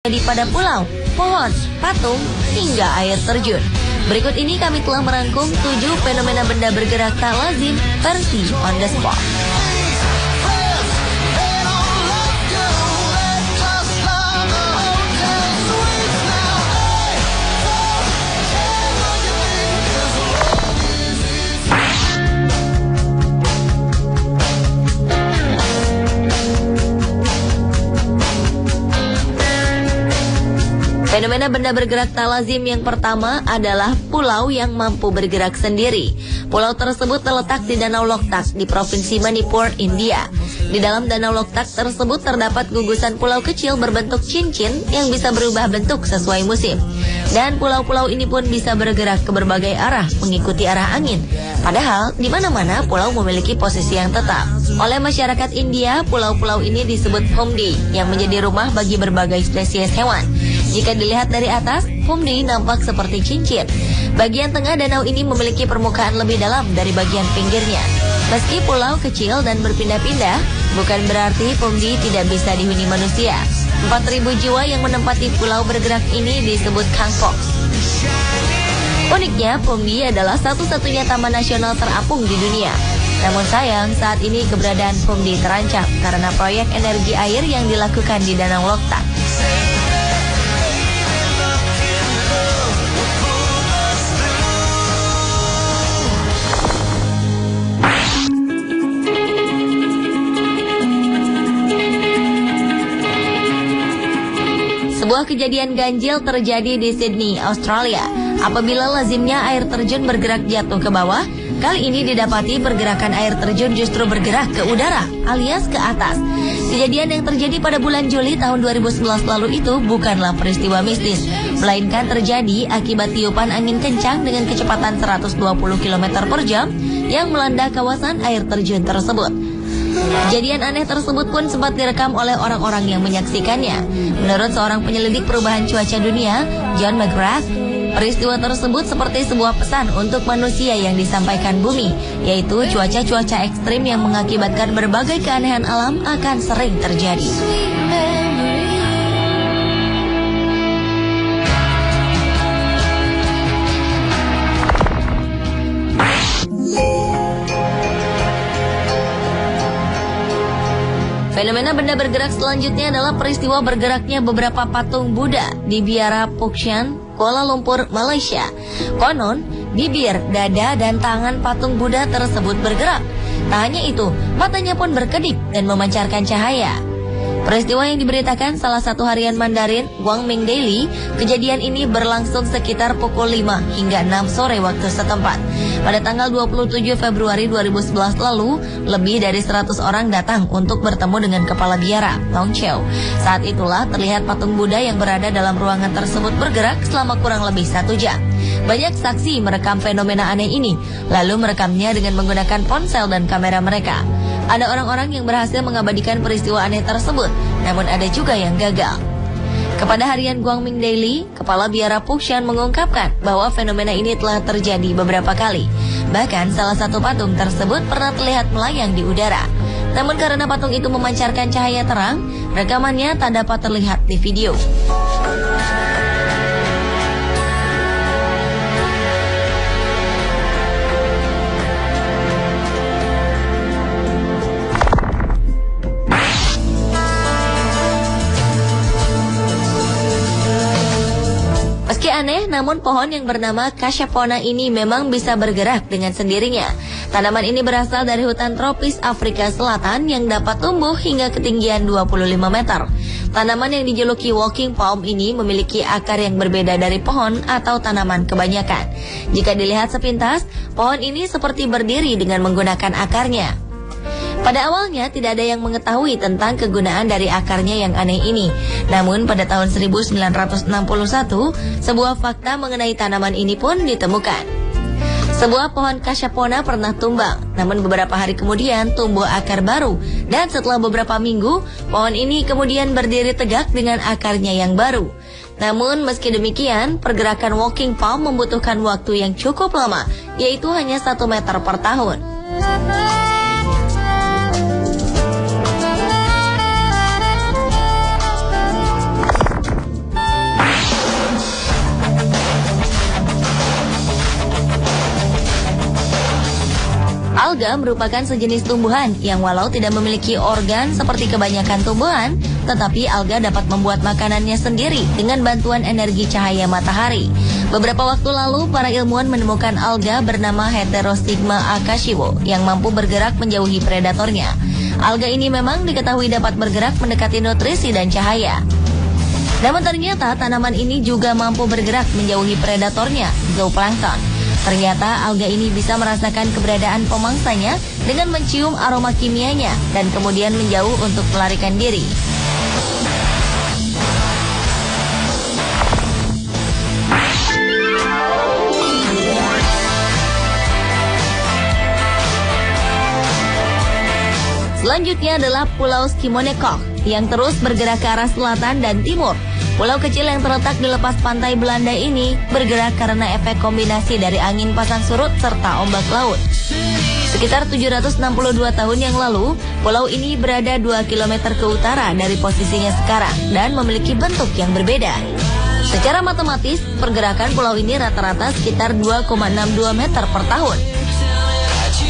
pada pulau, pohon, patung, hingga air terjun. Berikut ini kami telah merangkum 7 fenomena benda bergerak tak lazim versi on the spot. Fenomena benda bergerak tak lazim yang pertama adalah pulau yang mampu bergerak sendiri. Pulau tersebut terletak di Danau Loktak di Provinsi Manipur, India. Di dalam Danau Loktak tersebut terdapat gugusan pulau kecil berbentuk cincin yang bisa berubah bentuk sesuai musim. Dan pulau-pulau ini pun bisa bergerak ke berbagai arah mengikuti arah angin. Padahal di mana-mana pulau memiliki posisi yang tetap. Oleh masyarakat India, pulau-pulau ini disebut Phumdi yang menjadi rumah bagi berbagai spesies hewan. Jika dilihat dari atas, Phumdi nampak seperti cincin. Bagian tengah danau ini memiliki permukaan lebih dalam dari bagian pinggirnya. Meski pulau kecil dan berpindah-pindah, bukan berarti Phumdi tidak bisa dihuni manusia. 4.000 jiwa yang menempati pulau bergerak ini disebut Kangkok. Uniknya, Phumdi adalah satu-satunya taman nasional terapung di dunia. Namun sayang, saat ini keberadaan Phumdi terancam karena proyek energi air yang dilakukan di Danau Loktak. Sebuah kejadian ganjil terjadi di Sydney, Australia. Apabila lazimnya air terjun bergerak jatuh ke bawah, kali ini didapati pergerakan air terjun justru bergerak ke udara alias ke atas. Kejadian yang terjadi pada bulan Juli tahun 2011 lalu itu bukanlah peristiwa mistis, melainkan terjadi akibat tiupan angin kencang dengan kecepatan 120 km per jam yang melanda kawasan air terjun tersebut. Kejadian aneh tersebut pun sempat direkam oleh orang-orang yang menyaksikannya. Menurut seorang penyelidik perubahan cuaca dunia, John McGrath, peristiwa tersebut seperti sebuah pesan untuk manusia yang disampaikan bumi, yaitu cuaca-cuaca ekstrim yang mengakibatkan berbagai keanehan alam akan sering terjadi. Fenomena benda bergerak selanjutnya adalah peristiwa bergeraknya beberapa patung Buddha di Biara Pukshan, Kuala Lumpur, Malaysia. Konon, bibir, dada, dan tangan patung Buddha tersebut bergerak. Tak hanya itu, matanya pun berkedip dan memancarkan cahaya. Peristiwa yang diberitakan salah satu harian Mandarin, Guangming Daily, kejadian ini berlangsung sekitar pukul 5 hingga 6 sore waktu setempat. Pada tanggal 27 Februari 2011 lalu, lebih dari 100 orang datang untuk bertemu dengan kepala biara, Long Cheo. Saat itulah terlihat patung Buddha yang berada dalam ruangan tersebut bergerak selama kurang lebih 1 jam. Banyak saksi merekam fenomena aneh ini, lalu merekamnya dengan menggunakan ponsel dan kamera mereka. Ada orang-orang yang berhasil mengabadikan peristiwa aneh tersebut, namun ada juga yang gagal. Kepada harian Guangming Daily, Kepala Biara Pukshan mengungkapkan bahwa fenomena ini telah terjadi beberapa kali. Bahkan salah satu patung tersebut pernah terlihat melayang di udara. Namun karena patung itu memancarkan cahaya terang, rekamannya tak dapat terlihat di video. Meski aneh, namun pohon yang bernama Cachepona ini memang bisa bergerak dengan sendirinya. Tanaman ini berasal dari hutan tropis Afrika Selatan yang dapat tumbuh hingga ketinggian 25 meter. Tanaman yang dijuluki walking palm ini memiliki akar yang berbeda dari pohon atau tanaman kebanyakan. Jika dilihat sepintas, pohon ini seperti berdiri dengan menggunakan akarnya. Pada awalnya tidak ada yang mengetahui tentang kegunaan dari akarnya yang aneh ini. Namun pada tahun 1961, sebuah fakta mengenai tanaman ini pun ditemukan. Sebuah pohon Cachepona pernah tumbang, namun beberapa hari kemudian tumbuh akar baru. Dan setelah beberapa minggu, pohon ini kemudian berdiri tegak dengan akarnya yang baru. Namun meski demikian, pergerakan walking palm membutuhkan waktu yang cukup lama, yaitu hanya 1 meter per tahun. Alga merupakan sejenis tumbuhan yang walau tidak memiliki organ seperti kebanyakan tumbuhan, tetapi alga dapat membuat makanannya sendiri dengan bantuan energi cahaya matahari. Beberapa waktu lalu, para ilmuwan menemukan alga bernama Heterostigma akashiwo yang mampu bergerak menjauhi predatornya. Alga ini memang diketahui dapat bergerak mendekati nutrisi dan cahaya. Namun ternyata tanaman ini juga mampu bergerak menjauhi predatornya, zooplankton. Ternyata alga ini bisa merasakan keberadaan pemangsanya dengan mencium aroma kimianya dan kemudian menjauh untuk melarikan diri. Selanjutnya adalah Pulau Schimonnikoog yang terus bergerak ke arah selatan dan timur. Pulau kecil yang terletak di lepas pantai Belanda ini bergerak karena efek kombinasi dari angin pasang surut serta ombak laut. Sekitar 762 tahun yang lalu, pulau ini berada 2 km ke utara dari posisinya sekarang dan memiliki bentuk yang berbeda. Secara matematis, pergerakan pulau ini rata-rata sekitar 2,62 meter per tahun.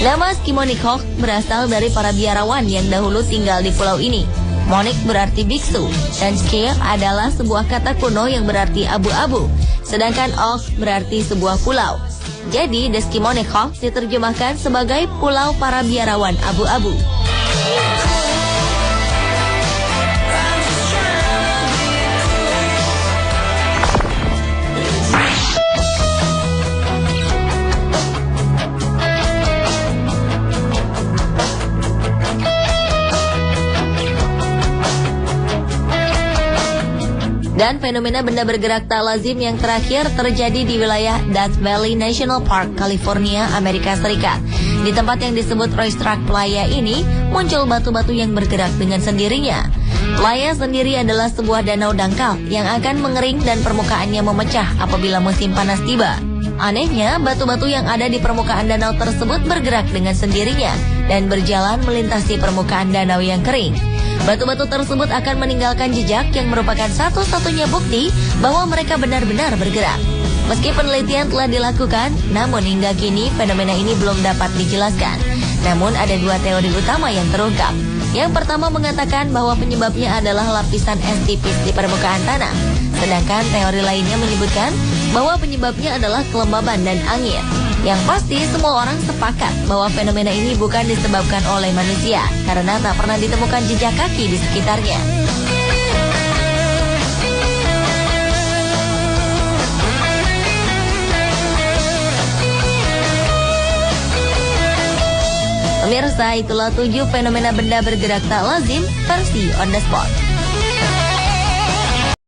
Nama Schimonnikoog berasal dari para biarawan yang dahulu tinggal di pulau ini. Monik berarti biksu, dan Ske adalah sebuah kata kuno yang berarti abu-abu, sedangkan Og berarti sebuah pulau. Jadi, The Schimonnikoog diterjemahkan sebagai pulau para biarawan abu-abu. Dan fenomena benda bergerak tak lazim yang terakhir terjadi di wilayah Death Valley National Park, California, Amerika Serikat. Di tempat yang disebut Racetrack Playa ini, muncul batu-batu yang bergerak dengan sendirinya. Playa sendiri adalah sebuah danau dangkal yang akan mengering dan permukaannya memecah apabila musim panas tiba. Anehnya, batu-batu yang ada di permukaan danau tersebut bergerak dengan sendirinya dan berjalan melintasi permukaan danau yang kering. Batu-batu tersebut akan meninggalkan jejak yang merupakan satu-satunya bukti bahwa mereka benar-benar bergerak. Meski penelitian telah dilakukan, namun hingga kini fenomena ini belum dapat dijelaskan. Namun ada dua teori utama yang terungkap. Yang pertama mengatakan bahwa penyebabnya adalah lapisan es tipis di permukaan tanah. Sedangkan teori lainnya menyebutkan bahwa penyebabnya adalah kelembaban dan angin. Yang pasti semua orang sepakat bahwa fenomena ini bukan disebabkan oleh manusia karena tak pernah ditemukan jejak kaki di sekitarnya. Pemirsa, itulah 7 fenomena benda bergerak tak lazim versi On The Spot.